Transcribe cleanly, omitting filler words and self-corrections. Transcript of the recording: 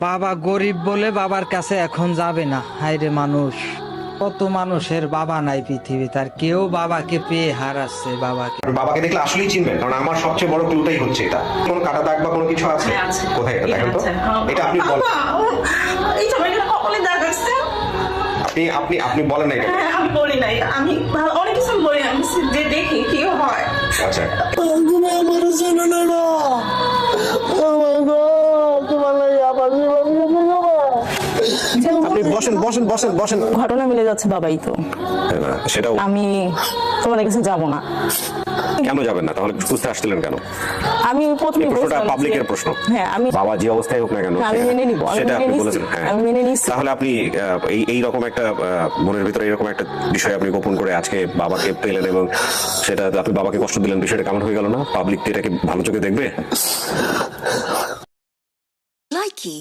বাবা গরিব বলে বাবার কাছে এখন যাবে না। হায়রে মানুষ, কত মানুষের বাবা নাই পৃথিবীতে, আর কেউ বাবাকে পেয়ে হারাচ্ছে বাবাকে। বাবাকে দেখলে আসলেই চিনবেন, কারণ আমার সবচেয়ে বড় ক্লুটাই হচ্ছে এটা। কোনো কাটা দাগ বা কোনো কিছু আছে? কোথায় এটা দেখেন তো। এটা আপনি বলেন, আপনি আপনি আপনি বলেন না এটা। আমি বলি নাই, আমি অনেক কিছু বলি, আমি যে দেখি কি হয়। আচ্ছা, আপনি বসেন বসেন বসেন বসেন। ঘটনা মিলে যাচ্ছে বাবাই তো, সেটাও আমি তোমাদের কাছে যাব না। কেন যাবেন না? তাহলে খুঁজতে আসছিলেন কেন? আমি প্রথমে প্রশ্নটা পাবলিকের প্রশ্ন। হ্যাঁ, আমি বাবা যে অবস্থায় হোক না কেন আমি মেনে নিব, সেটা আপনি বলেছেন। হ্যাঁ, আমি মেনে নিচ্ছি। তাহলে আপনি এই রকম একটা মনের ভিতরে এরকম একটা বিষয় আপনি গোপন করে আজকে বাবাকে পেলেন এবং সেটা আপনি বাবাকে কষ্ট দিলেন, বিষয়টা কেমন হয়ে গেল না? পাবলিক এটাকে ভালো চোখে দেখবে? Likey